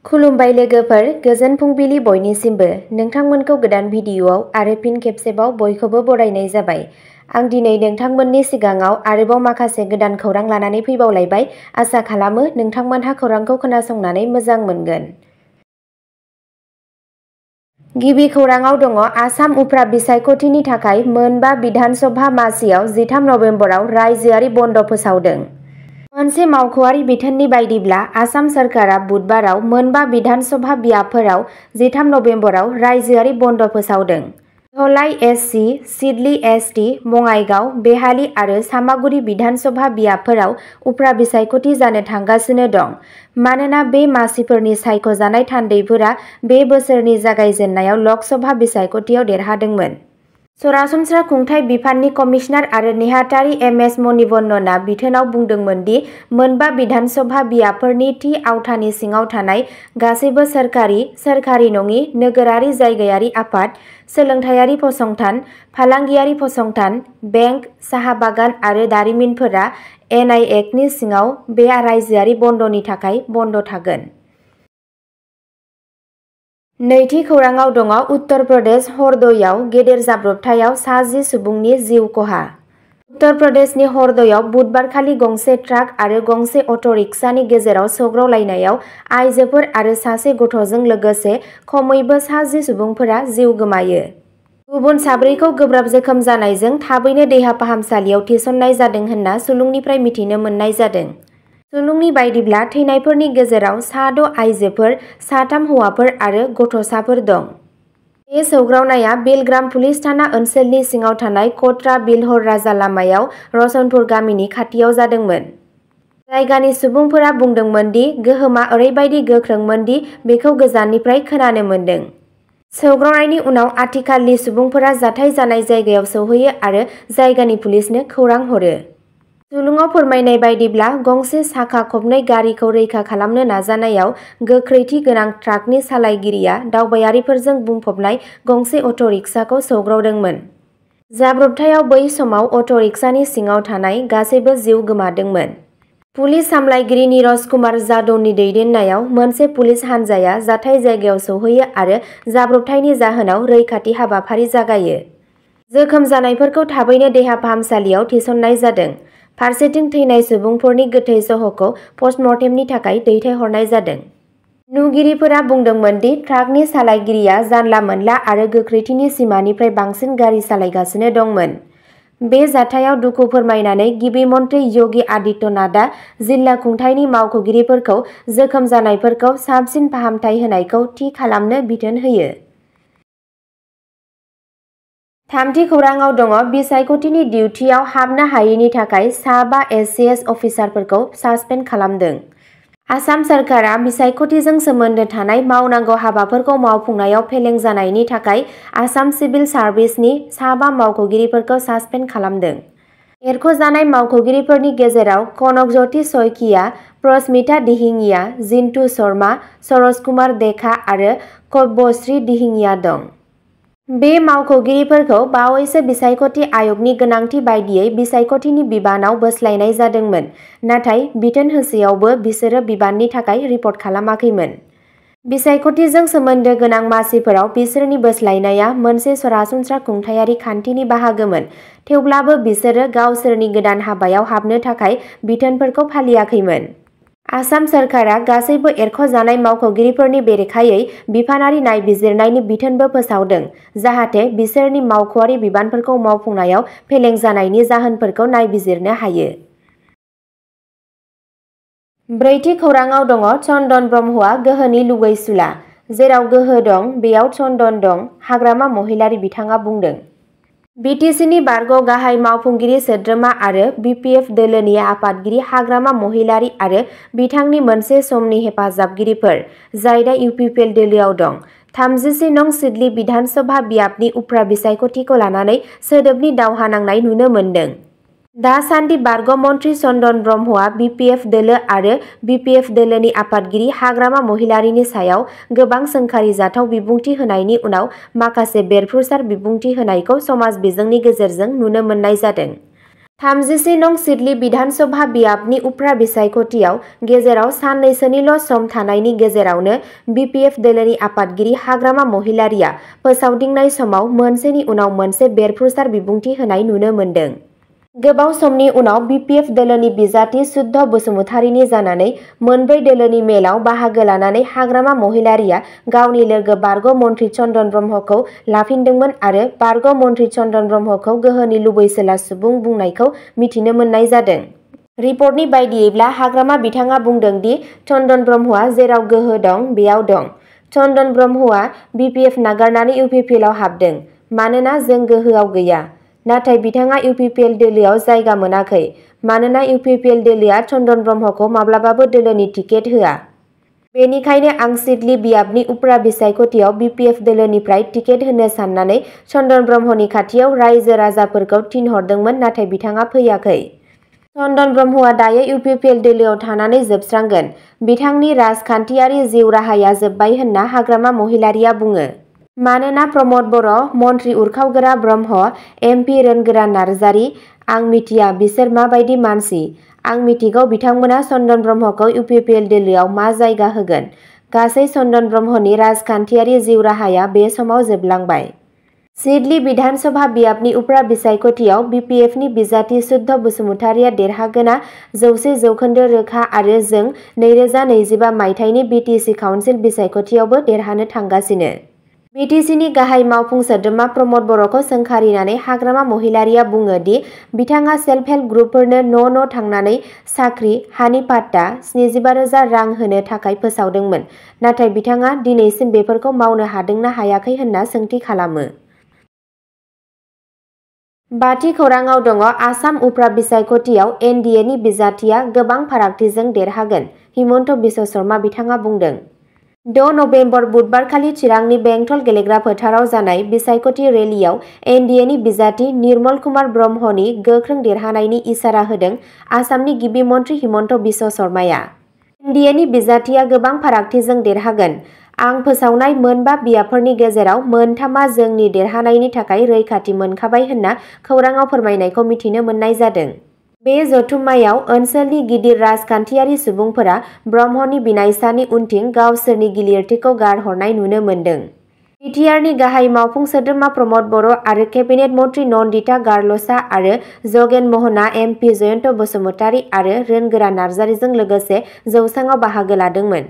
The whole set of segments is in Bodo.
खुलुमबाय लोगोफोर, गोजोन फुंबिलि बयनिसिमबो। नोंथांमोनखौ गोदान भिडिअ'आव आरो फिन खेबसेबाव बयखौबो बरायनाय जाबाय। आं दिनै नोंथांमोननि सिगाङाव आरोबाव माखासे गोदान खौरां लानानै फैबावलायबाय। आसा खालामो नोंथांमोनहा खौरांखौ खोनासंनानै मोजां मोनगोन। गिबि खौराङाव दङ आसाम उफ्रा बिसायख'थिनि थाखाय मोनबा बिधान सभा मासियाव 13 नबेम्बराव रायजोआरि बन्द फोसावदों। मोनसे मावख'आरि बिथोननि बायदिब्ला आसाम सोरखारा बुधबाराव मोनबा बिधान सभा बियाबफोराव 13 नबेम्बराव रायजोआरि बन्द फोसावदों। धलाई एस.सि., सिडली एस.टि., बङाइगाव, बेहाली आरो सामागुरि बिधान सभा बियाबफोराव उफ्रा बिसायख'थि जानो थांगासिनो दं। मानोना बे मासिफोरनि सायख'जानाय थान्दैफोरा बे बोसोरनि जागायजेननायाव लक सभा बिसायख'थियाव देरहादोंमोन। सरासनस्रा खुंथाय बिफाननि कमिसनार आरो नेहाथारि एम.एस. मणिवन्ननआ बिथोनाव बुंदोंमोन दि मोनबा बिधान सभा बियाबफोरनि थि आवथानि सिङाव थानाय गासैबो सोरखारि, सोरखारि नङि, नोगोरारि जायगायारि आफाद, सोलोंथायारि फसंथान, फालांगियारि फसंथान, बेंक, साहा बागान आरो दारिमिनफोरा एन.आइ. एक्टनि सिङाव बे रायजोआरि बन्दनि थाखाय बन्द थागोन। नैथि खौराङाव दङ उत्तर प्रदेश हरदयाव गेदेर जाब्रबथायाव सा 10 सुबुंनि जिउ खहा। उत्तर प्रदेशनि हरदयाव बुधबारखालि गंसे ट्राक आरो गंसे अट'रिक्सानि गेजेराव सौग्रावलायनायाव आइजोफोर आरो सासे गथ'जों लोगोसे खमैबो सा 10 सुबुंफोरा जिउ गोमायो। गुबुन साब्रैखौ गोब्राब जोखोम जानायजों थाबैनो देहा फाहामसालियाव थिसननाय जादों होनना सुलुंनिफ्राय मिथिनो मोननाय जादों। सुलुंनि बायदिब्ला थैनायफोरनि गेजेराव सा 6 आइजोफोर, सा 3 हौवाफोर आरो गथ'साफोर दं। बे सौग्रावनाया बेलग्राम पुलिस थाना ओनसोलनि सिङाव थानाय कटरा बिलहर राजा लामायाव रसनपुर गामिनि खाथियाव जादोंमोन। जायगानि सुबुंफोरा बुंदोंमोन दि गोहोमआ ओरैबायदि गोख्रोंमोन दि बेखौ गोजाननिफ्राय खोनानो मोन्दों। सौग्रावनायनि उनाव आथिखालनि सुबुंफोरा जाथाय जानाय जायगायाव सौहैयो आरो जायगानि पुलिसनो खौरां हरो। सुलुङाव फोरमायनाय बायदिब्ला गंसे साखा खबनै गारिखौ रैखा खालामनो नाजानायाव गोख्रैथि गोनां ट्राकनि सालायगिरिया दावबायारिफोरजों बुंफबनाय गंसे अट'रिक्साखौ सौग्रावदोंमोन। जाब्रबथायाव बै समाव अट'रिक्सानि सिङाव थानाय गासैबो जिउ गोमादोंमोन। पुलिस सामलायगिरि नीरज कुमार जाधवनि दैदेननायाव मोनसे पुलिस हानजाया जाथाय जायगायाव सौहैयो आरो जाब्रबथायनि जाहोनाव रैखाथि हाबाफारि जागायो। जोखोम जानायफोरखौ थाबैनो देहा फाहामसालियाव थिसननाय जादों। फारसेथिं थैनाय सुबुंफोरनि गोथै सह'खौ पस्टमर्टेमनि थाखाय दैथायहरनाय जादों। नुगिरिफोरा बुंदोंमोन दि ट्राकनि सालायगिरिया जानला-मोनला आरो गोख्रैथिनि सिमानिफ्राय बांसिन गारि सालायगासिनो दंमोन। बे जाथायाव दुखु फोरमायनानै गिबि मन्थ्रि योगी आदित्यनाथआ जिल्ला खुंथायनि मावख'गिरिफोरखौ जोखोम जानायफोरखौ साबसिन फाहामथाय होनायखौ थि खालामनो बिथोन होयो। थामथि खौराङाव दङ बिसायख'थिनि डिउटियाव हाबनो हायैनि थाखाय सा 5 एस.सि.एस. अफिसारफोरखौ सासपेन्ड खालामदों। आसाम सोरखारा बिसायख'थिजों सोमोन्दो थानाय मावनांगौ हाबाफोरखौ मावफुंनायाव फेलें जानायनि थाखाय आसाम सिभिल सार्भिसनि सा 5 मावख'गिरिफोरखौ सासपेन्ड खालामदों। एरख'जानाय मावख'गिरिफोरनि गेजेराव कनकज्योति शइकिया, प्रस्मिता दिहिङिया, जिन्तु शर्मा, सरोज कुमार देखा आरो काव्यश्री दिहिङिया दं। बे मावख'गिरिफोरखौ बावैसो बिसायख'थि आय'गनि गोनांथि बायदियै बिसायख'थिनि बिबानाव बोस्लायनाय जादोंमोन, नाथाय बिथोन होसेयावबो बिसोरो बिबाननि थाखाय रिपर्ट खालामाखैमोन। बिसायख'थिजों सोमोन्दो गोनां मासिफोराव बिसोरनि बोस्लायनाया मोनसे सरासनस्रा खुंथायारि खान्थिनि बाहागोमोन, थेवब्लाबो बिसोरो गावसोरनि गोदान हाबायाव हाबनो थाखाय बिथोनफोरखौ फालियाखैमोन। आसाम सोरखारा गासैबो एरख'जानाय मावख'गिरिफोरनि बेरेखायै बिफानारि नायबिजिरनायनि बिथोनबो फोसावदों, जाहाथे बिसोरनि मावख'आरि बिबानफोरखौ मावफुंनायाव फेलें जानायनि जाहोनफोरखौ नायबिजिरनो हायो। ब्रैथि खौराङाव दङ चन्दन ब्रह्मआ गोहोनि लुगैसुला। जेराव गोहो दं बेयाव चन्दन दं, हाग्रामा महिलारी बिथाङा बुंदों। बिटिसिनि बारग' गाहाय मावफुंगिरि सोद्रोमा आरो बिपिएफ दोलोनि आफादगिरि हाग्रामा महिलारी आरो बिथांनि मोनसे समनि हेफाजाबगिरिफोर, जाय दा UPPL दोलोआव दं, 33 नं सिडली बिधान सभा बियाबनि उफ्रा बिसायख'थिखौ लानानै सोदोबनि दावहा नांनाय नुनो मोन्दों। दासान्दि बारग' मन्थ्रि चन्दन ब्रह्मआ बिपिएफ दोलो आरो बिपिएफ दोलोनि आफादगिरि हाग्रामा महिलारीनि सायाव गोबां सोंखारिजाथाव बिबुंथि होनायनि उनाव माखासे बेरफ्रुसार बिबुंथि होनायखौ समाज बिजोंनि गेजेरजों नुनो मोननाय जादों। 34 नं सिडली बिधानसभा बियाबनि उफ्रा बिसायख'थियाव गेजेराव साननैसोनिल' सम थानायनि गेजेरावनो BPF दोलोनि आफादगिरि हाग्रामा महिलारीया फोसावदिंनाय समाव मोनसेनि उनाव मोनसे बेरफ्रुसार बिबुंथि होनाय नुनो मोन्दों। गोबाव समनि उनाव BPF दोलोनि बिजाथि शुद्ध बसुमतारीनि जानानै मोनब्रै दोलोनि मेलाव बाहागो लानानै हाग्रामा महिलारीया गावनि लोगो बारग' मन्त्रि चन्दन ब्रह्मखौ लाफिनदोंमोन आरो बारग' मन्त्रि चन्दन ब्रह्मखौ गोहोनि लुबैसोला सुबुं बुंनायखौ मिथिनो मोननाय जादों। रिपर्टनि बायदियैब्ला हाग्रामा बिथाङा बुंदों दि चन्दन ब्रह्मआ जेराव गोहो दं बेयाव दं। चन्दन ब्रह्मआ BPF नागारनानै UPPLआव हाबदों मानोना जों गोहोआव गैया। नाथाय बिथाङा UPPL दोलोआव जायगा मोनाखै मानोना UPPL दोलोआ चन्दन ब्रह्मखौ माब्लाबाबो दोलोनि टिकेट होआ। बेनिखायनो आं सिडली बियाबनि उफ्रा बिसायख'थियाव BPF दोलोनिफ्राय टिकेट होनो साननानै चन्दन ब्रह्मनि खाथियाव रायजो राजाफोरखौ थिनहरदोंमोन नाथाय बिथाङा फैयाखै। चन्दन ब्रह्मआ दायो UPPL दोलोआव थानानै जोबस्रांगोन। बिथांनि राजखान्थियारि जिउ राहाया जोबबाय होनना हाग्रामा महिलारीया बुङो। मानोना प्रमद बर', मन्त्रि उरखावगोरा ब्रह्म, MP रोनगोरा नार्जारी, आं मिथिया बिसोर माबायदि मानसि। आं मिथिगौ बिथांमोना चन्दन ब्रह्मखौ UPPL दोलोआव मा जायगा होगोन। गासै चन्दन ब्रह्मनि राजखान्थियारि जिउ राहाया बे समाव जोबलांबाय। सिडली बिधानसभा बियाबनि उफ्रा बिसायख'थियाव BPFनि बिजाथि शुद्ध बसुमतारीया देरहागोना 100% रोखा आरो जों 2025 मायथाइनि BTC काउन्सिल बिसायख'थियावबो देरहानो थांगासिनो। BTCनि गाहाय मावफुं सोद्रोमा प्रमद बर'खौ सोंखारिनानै हाग्रामा महिलारीया बुङो दि बिथाङा सेल्फ हेल्प ग्रुपफोरनो न' थांनानै साख्रि, हानि पाट्टा, 75,000 रां होनो थाखाय फोसावदोंमोन। नाथाय बिथाङा दिनैसिम बेफोरखौ मावनो हादोंना हायाखै होनना सोंथि खालामो। बाथि खौराङाव दङ आसाम उफ्रा बिसायख'थियाव NDAनि बिजाथिया गोबां फारागथिजों देरहागोन हिमन्त बिश्व शर्मा बिथाङा बुंदों। 6 नबेम्बर बुधबारखालि चिरांनि बेंटल गेलेग्रा फोथाराव जानाय बिसायख'थि रेलियाव NDAनि बिजाथि निर्मल कुमार ब्रह्मनि गोख्रों देरहानायनि इसारा होदों आसामनि गिबि मन्त्रि हिमन्त बिश्व शर्माया। NDAनि बिजाथिया गोबां फारागथिजों देरहागोन। आं फोसावनाय मोनबा बियाबफोरनि गेजेराव मोनथामआ जोंनि देरहानायनि थाखाय रैखाथि मोनखाबाय होनना खौराङाव फोरमायनायखौ मिथिनो मोननाय जादों। बे जथुम्मायाव ओनसोलनि गिदिर राजखान्थियारि सुबुंफोरा ब्रह्मनि बिनायसानि उनथिं गावसोरनि गिलिरथिखौ गारहरनाय नुनो मोन्दों। बिटिआरनि गाहाय मावफुं सोद्रोमा प्रमद बर' आरो केबिनेट मन्त्रि नन्दिता गार्लसा आरो जगेन महना MP जयन्त बसुमतारी आरो रोनगोरा नार्जारीजों लोगोसे जौसाङाव बाहागो लादोंमोन।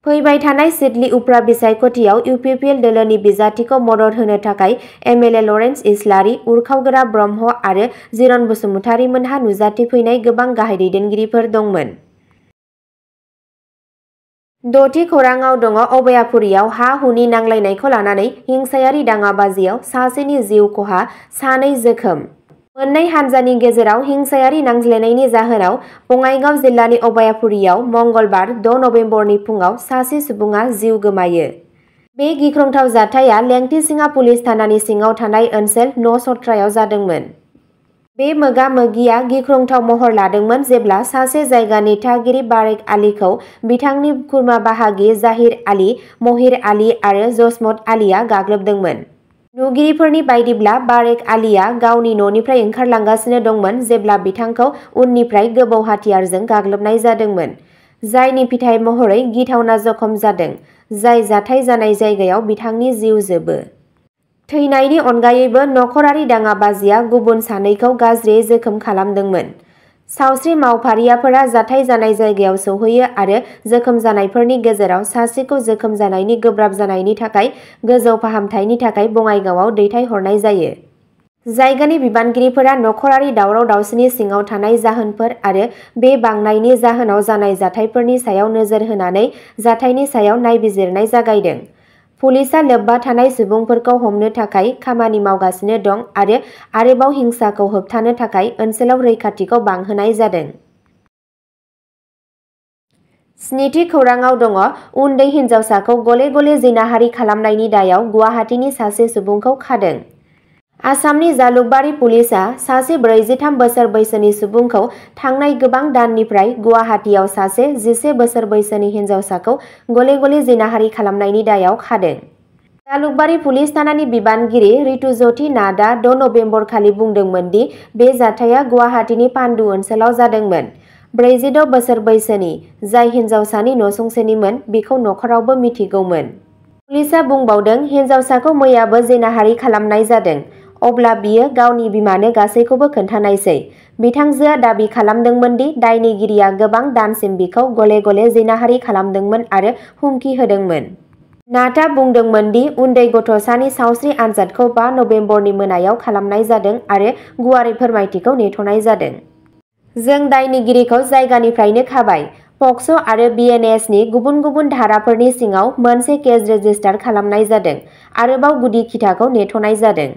फैबाय थानाय सिडली उफ्रा बिसायख'थियाव UPPL दोलोनि बिजाथिखौ मदद होनो थाखाय MLA लरेन्स इस्लारि, उरखावगोरा ब्रह्म आरो जिरन बसुमतारी मोनहा नुजाथिफैनाय गोबां गाहाय दैदेनगिरिफोर दंमोन। 6थि खौराङाव दङ अभयापुरीयाव हा-हुनि नांलायनायखौ लानानै हिंसायारि दाङाबाजियाव सासेनि जिउ खहा, 2 जोखोम। मोननै हान्जानि गेजेराव हिंसायारि नांज्लायनायनि जाहोनाव बङाइगाव जिल्लानि अभयापुरीयाव मंगलबार 6 नबेम्बरनि फुङाव सासे सुबुङा जिउ गोमायो। बे गिख्रंथाव जाथाया लेंटिसिङा पुलिस थानानि सिङाव थानाय ओनसोल नसत्रायाव जादोंमोन। बे मोगा-मोगिया गिख्रंथाव महर लादोंमोन जेब्ला सासे जायगानि थागिरि बारेक आलीखौ बिथांनि खुरमा बाहागि जाहिर आली, महिर आली आरो जसमत आलीआ गाग्लोबदोंमोन। नुगिरिफोरनि बायदिब्ला बारेक आलीआ गावनि न'निफ्राय ओंखारलांगासिनो दंमोन जेब्ला बिथांखौ उननिफ्राय गोबौ हाथियारजों गाग्लोबनाय जादोंमोन, जायनि फिथाय महरै गिथावना जखम जादों, जाय जाथाय जानाय जायगायाव बिथांनि जिउ जोबो। थैनायनि अनगायैबो नखरारि दाङाबाजिया गुबुन सानैखौ गाज्रियै जोखोम खालामदोंमोन। सावस्रि मावफारियाफोरा जाथाय जानाय जायगायाव सौहैयो आरो जोखोम जानायफोरनि गेजेराव सासेखौ जोखोम जानायनि गोब्राब जानायनि थाखाय गोजौ फाहामथायनि थाखाय बङाइगावआव दैथायहरनाय जायो। जायगानि बिबानगिरिफोरा नखरारि दावराव-दावसिनि सिङाव थानाय जाहोनफोर आरो बे बांनायनि जाहोनाव जानाय जाथायफोरनि सायाव नोजोर होनानै जाथायनि सायाव नायबिजिरनाय जागायदों। पुलिसआ लोब्बा थानाय सुबुंफोरखौ हमनो थाखाय खामानि मावगासिनो दं आरो आरोबाव हिंसाखौ होबथानो थाखाय ओनसोलाव रैखाथिखौ बांहोनाय जादों। 7थि खौराङाव दङ उन्दै हिनजावसाखौ गले-गले जिनाहारि खालामनायनि दायाव गुवाहाटीनि सासे सुबुंखौ खादों। आसामनि जालुकबारि पुलिसआ सासे 43 बोसोर बैसोनि सुबुंखौ थांनाय गोबां दाननिफ्राय गुवाहाटीआव सासे 11 बोसोर बैसोनि हिनजावसाखौ गले-गले जिनाहारि खालामनायनि दायाव खादों। जालुकबारी पुलिस थानानि बिबानगिरि ऋतुज्योति नाथआ 6 नबेम्बर खालि बुंदोंमोन दि बे जाथाया गुवाहाटीनि पान्डु ओनसोलाव जादोंमोन। 46 बोसोर बैसोनि, जाय हिन्जावसानि नसुंसेनिमोन, बिखौ नखरावबो मिथिगौमोन। पुलिसआ बुंबावदों हिन्जावसाखौ मैयाबो जिनाहारि खालामनाय जादों। अब्ला बियो गावनि बिमानो गासैखौबो खोन्थानायसै। बिथांजोआ दाबि खालामदोंमोन दि दायनिगिरिया गोबां दानसिम बिखौ गले गले जिनाहारि खालामदोंमोन आरो हुमखि होदोंमोन। नाथआ बुंदोंमोन दि उन्दै गथ'सानि सावस्रि आनजादखौ 5 नबेम्बरनि मोनायाव खालामनाय जादों आरो गुवारै फोरमायथिखौ नेथ'नाय जादों। जों दायनिगिरिखौ जायगानिफ्रायनो खाबाय। पक्स' आरो BNSनि गुबुन गुबुन धाराफोरनि सिङाव मोनसे केस रेजिस्टार खालामनाय जादों। आरोबाव गुदि खिथाखौ नेथ'नाय जादों।